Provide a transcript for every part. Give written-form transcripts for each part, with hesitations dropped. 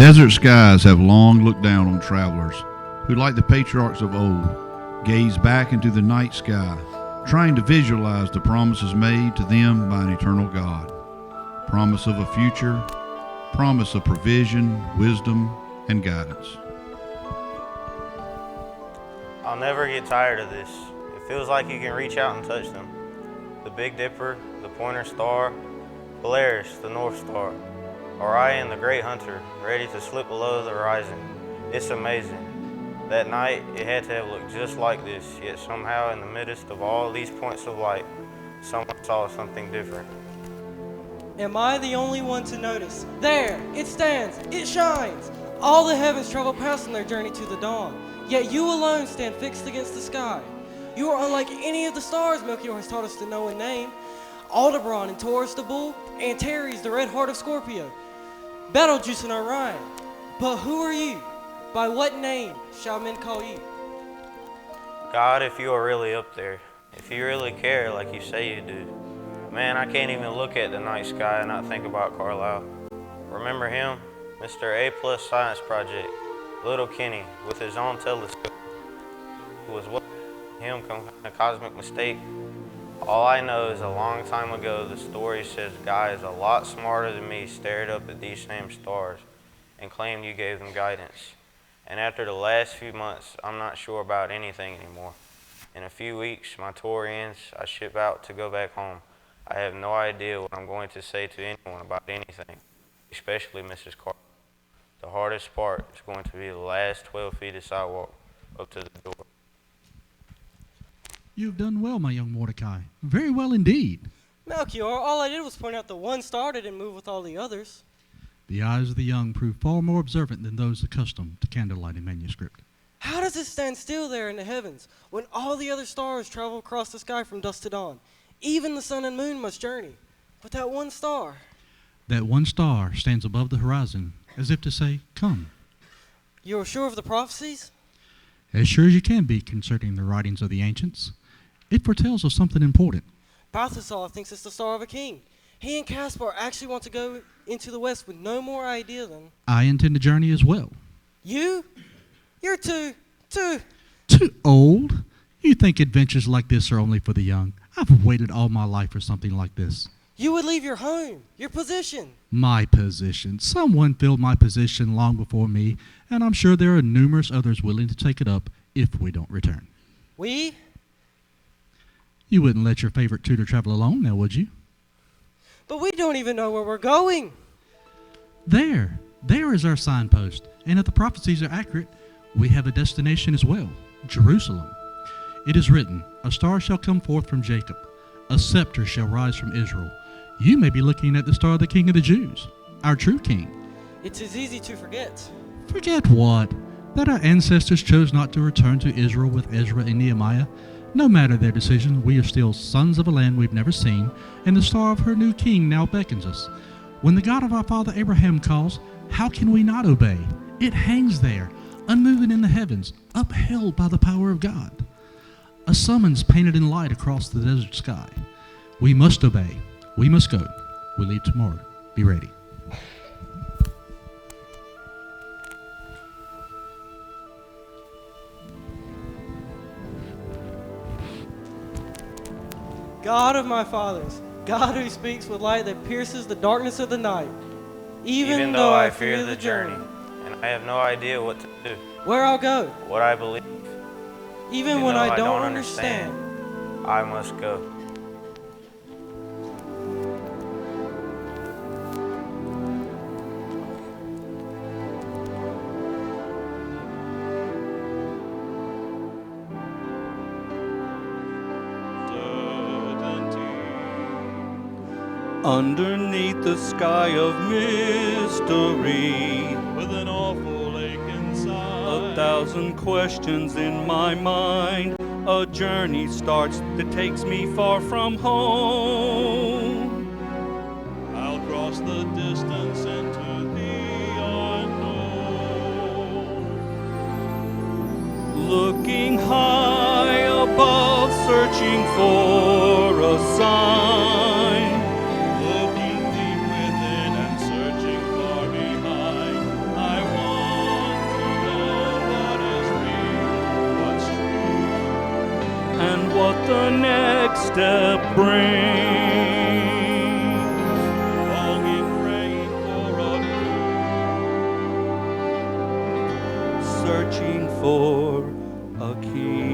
desert skies have long looked down on travelers who, like the patriarchs of old, gaze back into the night sky, trying to visualize the promises made to them by an eternal God. Promise of a future, promise of provision, wisdom, and guidance. I'll never get tired of this. It feels like you can reach out and touch them. The Big Dipper, the Pointer Star, Polaris, the North Star, Orion, the Great Hunter, ready to slip below the horizon. It's amazing. That night, it had to have looked just like this, yet somehow in the midst of all these points of light, someone saw something different. Am I the only one to notice? There, it stands, it shines. All the heavens travel past on their journey to the dawn, yet you alone stand fixed against the sky. You are unlike any of the stars Melchior has taught us to know and name. Aldebaran and Taurus the Bull, Antares the Red Heart of Scorpio, Betelgeuse and Orion. But who are you? By what name shall men call you? God, if you are really up there, if you really care like you say you do, man, I can't even look at the night sky and not think about Carlisle. Remember him? Mr. A+ Science Project, Little Kenny, with his own telescope, who was what him come a cosmic mistake. All I know is a long time ago, the story says guys a lot smarter than me stared up at these same stars and claimed you gave them guidance. And after the last few months, I'm not sure about anything anymore. In a few weeks, my tour ends. I ship out to go back home. I have no idea what I'm going to say to anyone about anything, especially Mrs. Carter. The hardest part is going to be the last 12 feet of sidewalk up to the door. You have done well, my young Mordecai. Very well indeed. Melchior, all I did was point out the one star that didn't move with all the others. The eyes of the young prove far more observant than those accustomed to candlelight and manuscript. How does it stand still there in the heavens when all the other stars travel across the sky from dusk to dawn? Even the sun and moon must journey. But that one star. That one star stands above the horizon, as if to say, come. You are sure of the prophecies? As sure as you can be concerning the writings of the ancients. It foretells of something important. Balthasar thinks it's the star of a king. He and Caspar actually want to go into the west with no more idea than... I intend to journey as well. You? You're too Too old? You think adventures like this are only for the young? I've waited all my life for something like this. You would leave your home, your position. My position. Someone filled my position long before me, and I'm sure there are numerous others willing to take it up if we don't return. We? You wouldn't let your favorite tutor travel alone now, would you? But we don't even know where we're going. There is our signpost, and if the prophecies are accurate, we have a destination as well, Jerusalem. It is written, a star shall come forth from Jacob, a scepter shall rise from Israel. You may be looking at the star of the King of the Jews, our true King. It is easy to forget. Forget what? That our ancestors chose not to return to Israel with Ezra and Nehemiah? No matter their decision, we are still sons of a land we've never seen, and the star of her new king now beckons us. When the God of our father Abraham calls, how can we not obey? It hangs there, unmoving in the heavens, upheld by the power of God. A summons painted in light across the desert sky. We must obey. We must go. We leave tomorrow. Be ready. God of my fathers, God who speaks with light that pierces the darkness of the night. Even though I fear the journey, and I have no idea what to do, where I'll go, what I believe, even when I don't understand, I must go. Underneath the sky of mystery, with an awful ache inside, 1,000 questions in my mind. A journey starts that takes me far from home. I'll cross the distance into the unknown. Looking high above, searching for a sign. Looking deep within and searching far behind, I next step brings. Longing, praying for a Searching for a king.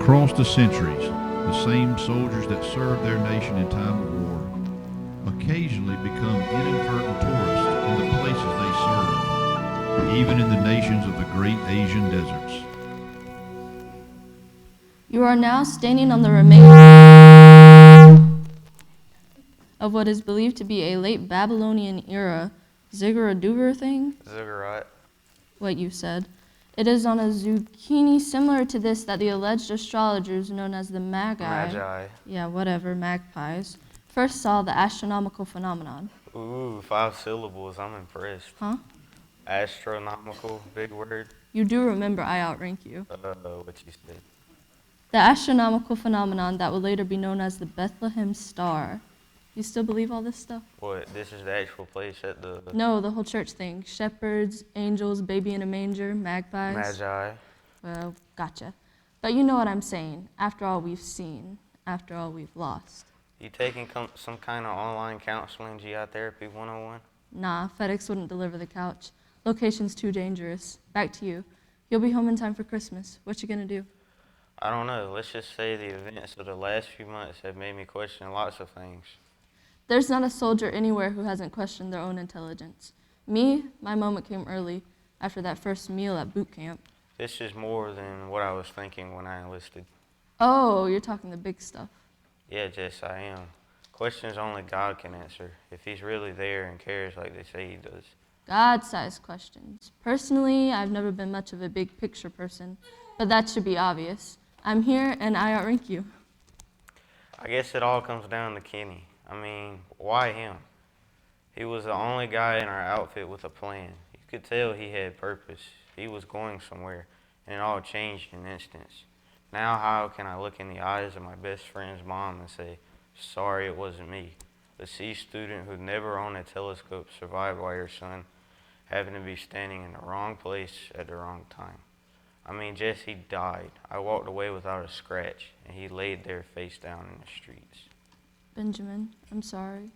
Across the centuries, the same soldiers that served their nation in time of war occasionally become inadvertent tourists in the places they serve, even in the nations of the great Asian deserts. You are now standing on the remains of what is believed to be a late Babylonian era ziggurat thing, Ziggurat. what you said. It is on a zucchini similar to this that the alleged astrologers known as the Magi. yeah, whatever, magpies, first saw the astronomical phenomenon. Ooh, 5 syllables. I'm impressed. Huh? Astronomical, big word. You do remember I outrank you. What you said. The astronomical phenomenon that would later be known as the Bethlehem Star. You still believe all this stuff? What? This is the actual place at the No, the whole church thing. Shepherds, angels, baby in a manger, magpies. Magi. Well, gotcha. But you know what I'm saying. After all we've seen, after all we've lost. You taking some kind of online counseling, GI therapy 101? Nah, FedEx wouldn't deliver the couch. Location's too dangerous. Back to you. You'll be home in time for Christmas. What you gonna do? I don't know. Let's just say the events of the last few months have made me question lots of things. There's not a soldier anywhere who hasn't questioned their own intelligence. Me, my moment came early, after that first meal at boot camp. This is more than what I was thinking when I enlisted. Oh, you're talking the big stuff. Yeah, Jess, I am. Questions only God can answer, if he's really there and cares like they say he does. God-sized questions. Personally, I've never been much of a big picture person, but that should be obvious. I'm here and I outrank you. I guess it all comes down to Kenny. I mean, why him? He was the only guy in our outfit with a plan. You could tell he had purpose. He was going somewhere, and it all changed in an instant. Now how can I look in the eyes of my best friend's mom and say, sorry it wasn't me? The C student who never owned a telescope survived while your son happened to be standing in the wrong place at the wrong time. I mean, Jesse died. I walked away without a scratch, and he laid there face down in the streets. Benjamin, I'm sorry.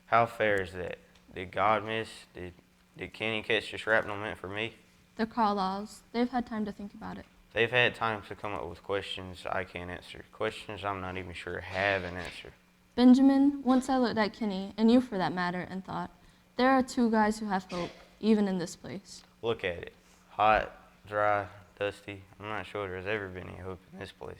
How fair is that? Did God miss? Did Kenny catch the shrapnel meant for me? The Carlyles, they've had time to think about it. They've had time to come up with questions I can't answer, questions I'm not even sure have an answer. Benjamin, once I looked at Kenny, and you for that matter, and thought, there are two guys who have hope, even in this place. Look at it. Hot, dry, dusty. I'm not sure there's ever been any hope in this place.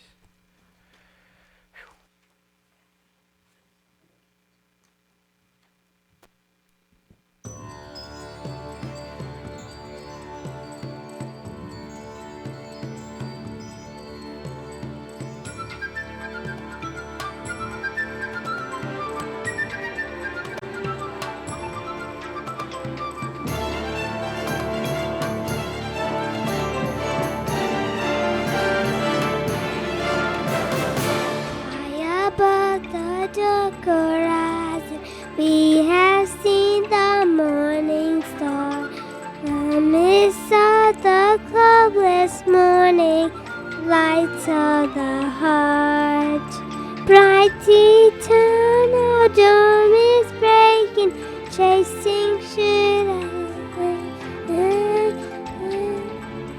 High above the dark horizon, we have seen the morning star. The mist of the cloudless morning, lights of the heart. Bright eternal dawn is breaking, chasing shadows,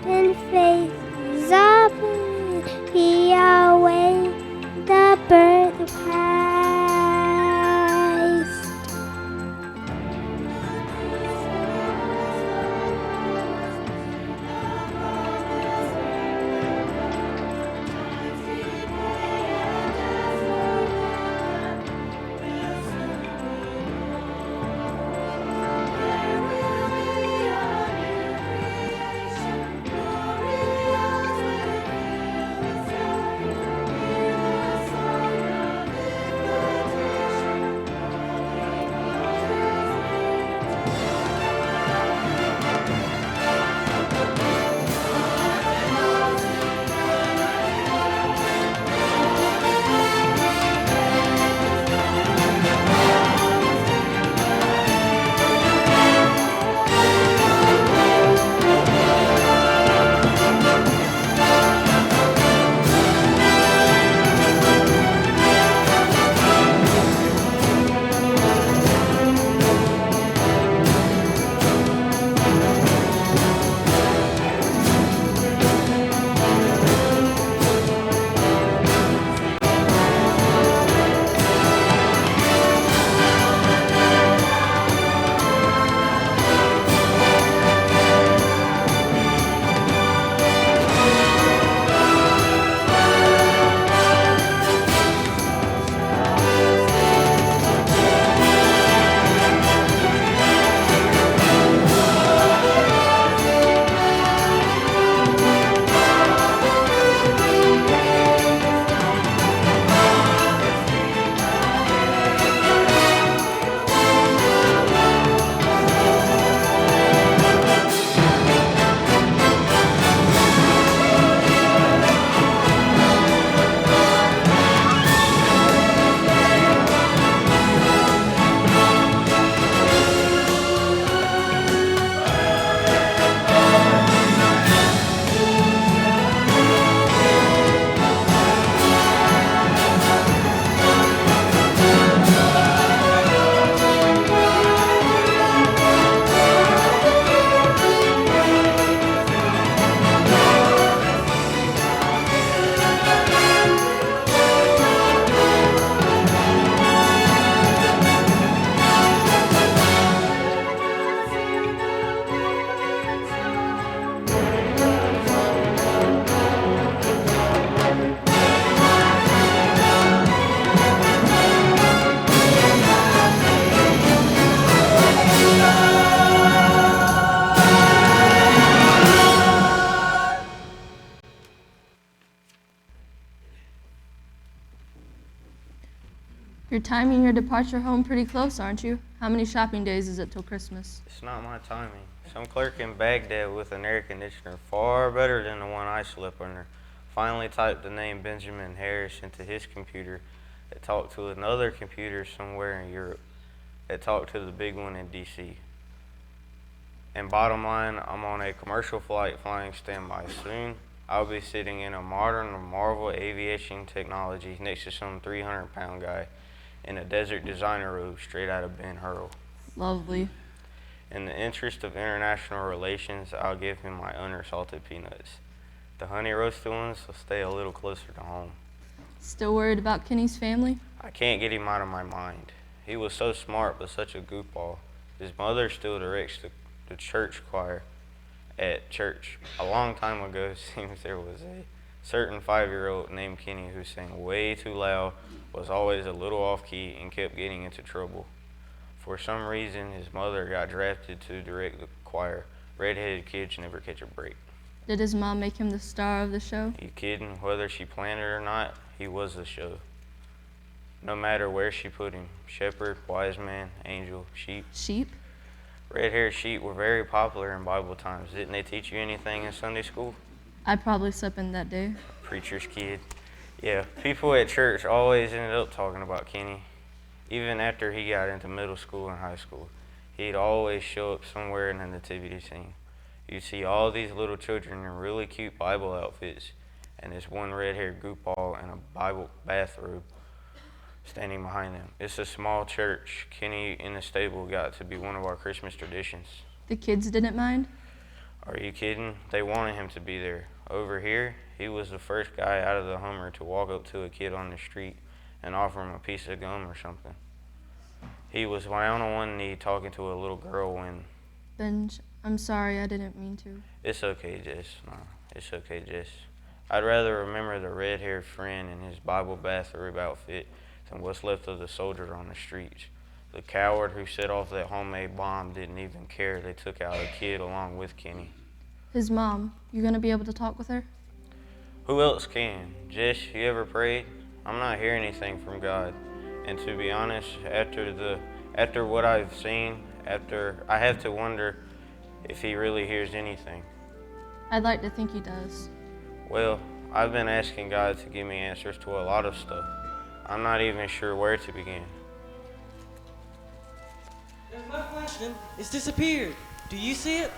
and faith is open. He awaits the birth of Christ. You're timing your departure home pretty close, aren't you? How many shopping days is it till Christmas? It's not my timing. Some clerk in Baghdad with an air conditioner far better than the one I slept under finally typed the name Benjamin Harris into his computer that talked to another computer somewhere in Europe that talked to the big one in DC. And bottom line, I'm on a commercial flight flying standby. Soon, I'll be sitting in a modern Marvel aviation technology next to some 300-pound guy in a desert designer robe straight out of Ben-Hur. Lovely. In the interest of international relations, I'll give him my undersalted peanuts. The honey roasted ones will stay a little closer to home. Still worried about Kenny's family? I can't get him out of my mind. He was so smart but such a goofball. His mother still directs the church choir at church. A long time ago, it seems there was a certain 5-year-old named Kenny who sang way too loud, was always a little off key, and kept getting into trouble. For some reason, his mother got drafted to direct the choir. Redheaded kids never catch a break. Did his mom make him the star of the show? You kidding? Whether she planned it or not, he was the show. No matter where she put him, shepherd, wise man, angel, sheep. Sheep? Red-haired sheep were very popular in Bible times. Didn't they teach you anything in Sunday school? I probably slept in that day. Preacher's kid. Yeah, people at church always ended up talking about Kenny. Even after he got into middle school and high school, he'd always show up somewhere in the nativity scene. You'd see all these little children in really cute Bible outfits and this one red-haired goofball in a Bible bathrobe standing behind them. It's a small church. Kenny in the stable got to be one of our Christmas traditions. The kids didn't mind? Are you kidding? They wanted him to be there. Over here, he was the first guy out of the Hummer to walk up to a kid on the street and offer him a piece of gum or something. He was down on one knee talking to a little girl when... Benj, I'm sorry, I didn't mean to. It's okay, Jess. No, it's okay, Jess. I'd rather remember the red-haired friend in his Bible bathrobe outfit than what's left of the soldier on the streets. The coward who set off that homemade bomb didn't even care they took out a kid along with Kenny. His mom, you gonna be able to talk with her? Who else can? Jess, you ever prayed? I'm not hearing anything from God. And to be honest, after what I've seen, I have to wonder if he really hears anything. I'd like to think he does. Well, I've been asking God to give me answers to a lot of stuff. I'm not even sure where to begin. There's my question. It's disappeared. Do you see it?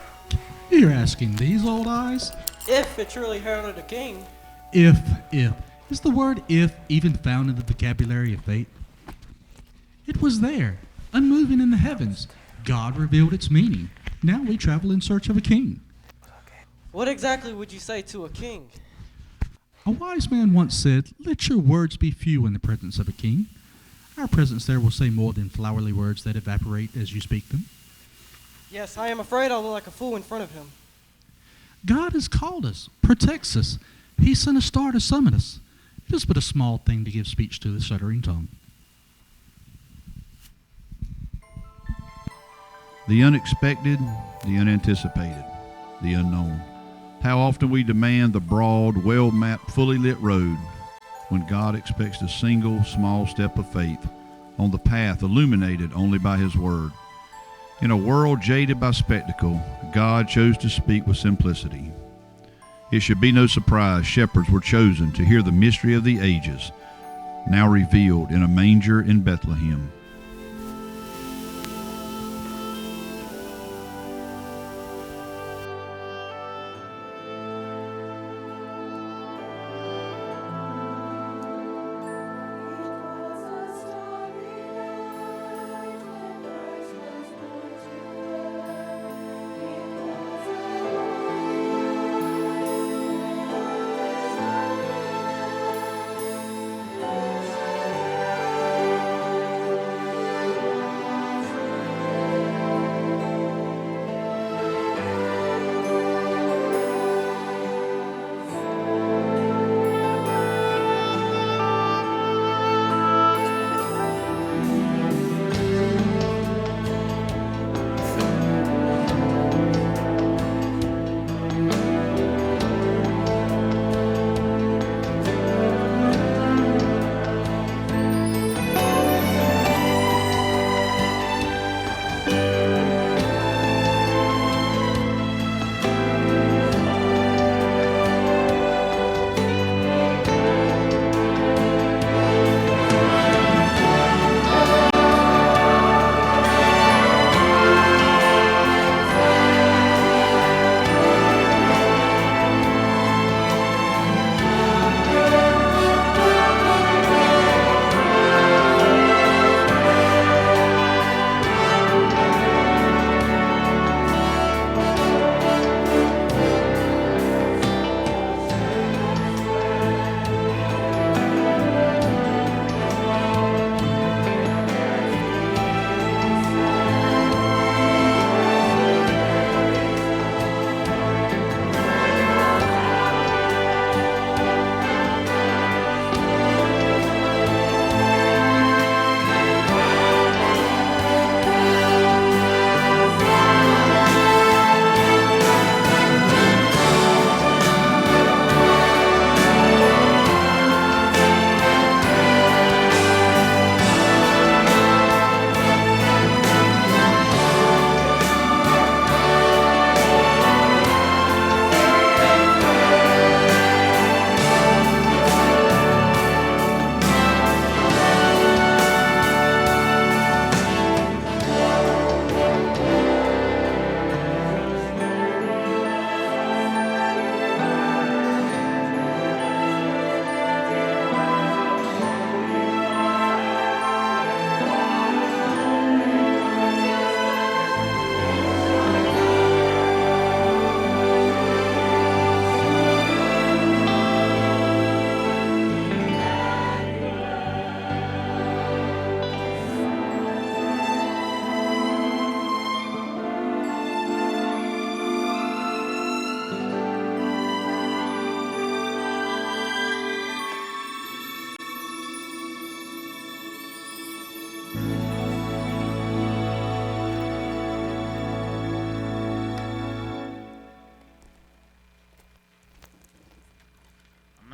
You're asking these old eyes? If it truly heralded a king. If. Is the word if even found in the vocabulary of faith? It was there, unmoving in the heavens. God revealed its meaning. Now we travel in search of a king. What exactly would you say to a king? A wise man once said, "Let your words be few in the presence of a king." Our presence there will say more than flowery words that evaporate as you speak them. Yes, I am afraid I'll look like a fool in front of him. God has called us, protects us. He sent a star to summon us. It is but a small thing to give speech to the stuttering tongue. The unexpected, the unanticipated, the unknown. How often we demand the broad, well-mapped, fully lit road when God expects a single, small step of faith on the path illuminated only by His Word. In a world jaded by spectacle, God chose to speak with simplicity. It should be no surprise shepherds were chosen to hear the mystery of the ages, now revealed in a manger in Bethlehem.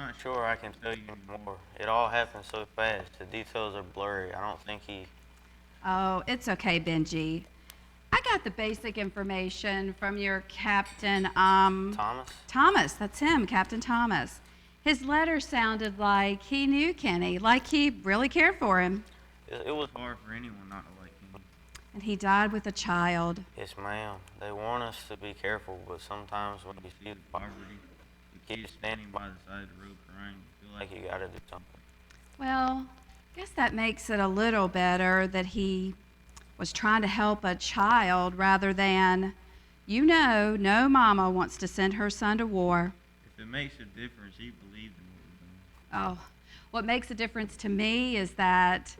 not sure I can tell you anymore. It all happened so fast. The details are blurry. I don't think he... Oh, it's okay, Benji. I got the basic information from your captain, Thomas? Thomas, that's him, Captain Thomas. His letter sounded like he knew Kenny, like he really cared for him. It was hard for anyone not to like him. And he died with a child. Yes, ma'am. They want us to be careful, but sometimes when you see the poverty, the kids standing by the side of the road crying, you feel like you gotta do something. Well, I guess that makes it a little better that he was trying to help a child rather than, no mama wants to send her son to war. If it makes a difference, he believed in what we're doing. Oh, what makes a difference to me is that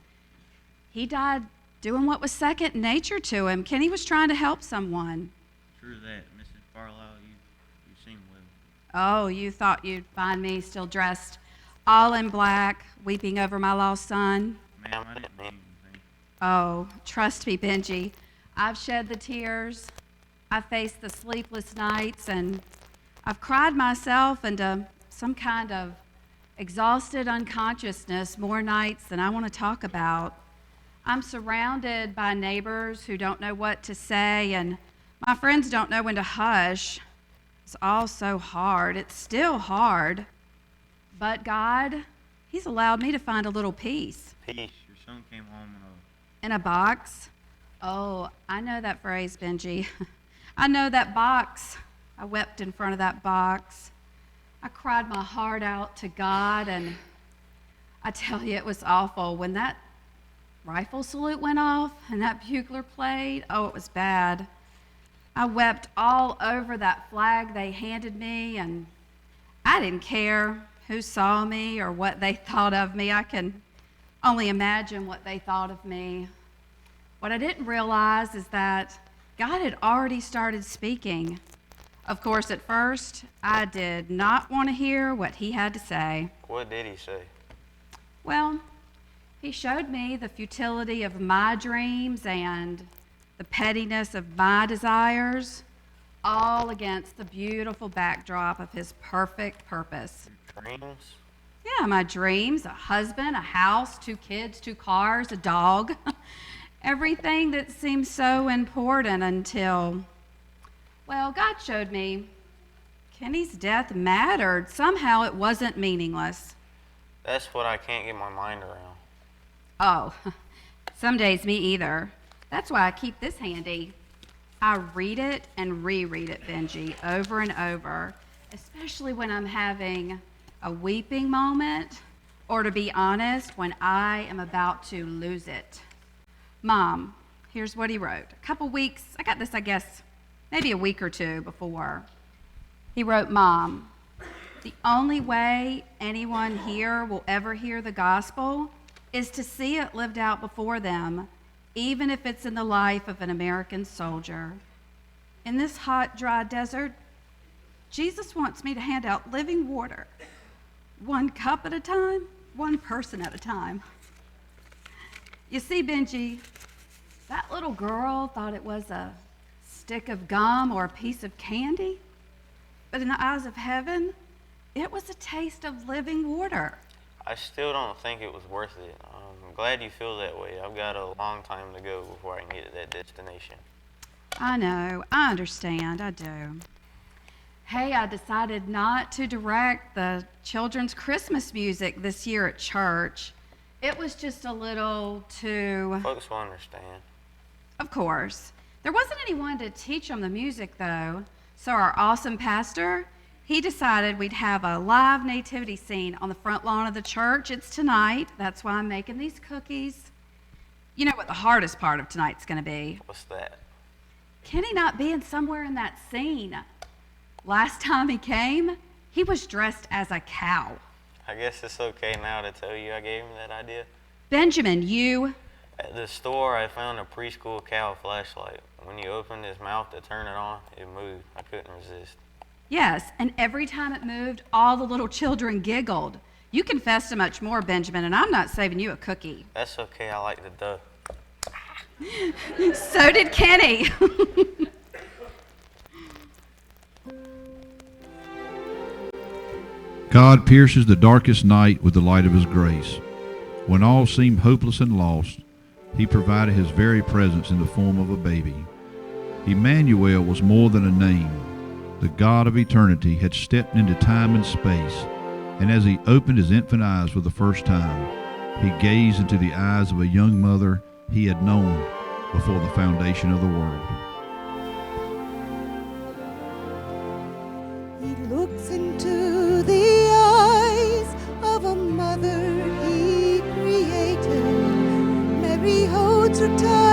he died doing what was second nature to him. Kenny was trying to help someone. True that. Mrs. Carlisle, you seem Oh, well. you thought you'd find me still dressed all in black, weeping over my lost son? Ma'am, I didn't mean anything. Oh, trust me, Benji. I've shed the tears. I've faced the sleepless nights, and I've cried myself into some kind of exhausted unconsciousness more nights than I want to talk about. I'm surrounded by neighbors who don't know what to say, and my friends don't know when to hush. It's all so hard. It's still hard. But God, He's allowed me to find a little peace. Peace. Your son came home In a box? Oh, I know that phrase, Benji. I know that box. I wept in front of that box. I cried my heart out to God, and I tell you, it was awful. When that rifle salute went off and that bugler played, oh, it was bad. I wept all over that flag they handed me, and I didn't care who saw me or what they thought of me. I can only imagine what they thought of me. What I didn't realize is that God had already started speaking. Of course, at first, I did not want to hear what He had to say. What did he say? Well, He showed me the futility of my dreams and the pettiness of my desires, all against the beautiful backdrop of His perfect purpose. Dreams? Yeah, my dreams, a husband, a house, 2 kids, 2 cars, a dog. Everything that seemed so important until, well, God showed me Kenny's death mattered. Somehow it wasn't meaningless. That's what I can't get my mind around. Oh, some days me either. That's why I keep this handy. I read it and reread it, Benji, over and over, especially when I'm having a weeping moment, or to be honest, when I am about to lose it. Mom, here's what he wrote. A couple weeks, I got this, I guess, maybe a week or 2 before. He wrote, Mom, the only way anyone here will ever hear the gospel is to see it lived out before them, even if it's in the life of an American soldier. In this hot, dry desert, Jesus wants me to hand out living water, 1 cup at a time, 1 person at a time. You see, Benji, that little girl thought it was a stick of gum or a piece of candy, but in the eyes of heaven, it was a taste of living water. I still don't think it was worth it. I'm glad you feel that way. I've got a long time to go before I can get to that destination. I know, I understand, I do. Hey, I decided not to direct the children's Christmas music this year at church. It was just a little too... Folks will understand. Of course. There wasn't anyone to teach them the music, though. So our awesome pastor, he decided we'd have a live nativity scene on the front lawn of the church. It's tonight. That's why I'm making these cookies. You know what the hardest part of tonight's going to be? What's that? Kenny not being somewhere in that scene. Last time he came, he was dressed as a cow. I guess it's okay now to tell you I gave him that idea. Benjamin, you... At the store, I found a preschool cow flashlight. When you opened his mouth to turn it on, it moved. I couldn't resist. Yes, and every time it moved, all the little children giggled. You confessed to much more, Benjamin, and I'm not saving you a cookie. That's okay. I like the duck. So did Kenny. God pierces the darkest night with the light of his grace. When all seemed hopeless and lost, he provided his very presence in the form of a baby. Emmanuel was more than a name. The God of eternity had stepped into time and space, and as he opened his infant eyes for the first time, he gazed into the eyes of a young mother he had known before the foundation of the world. He looks into the eyes of a mother he created. Mary holds her tight.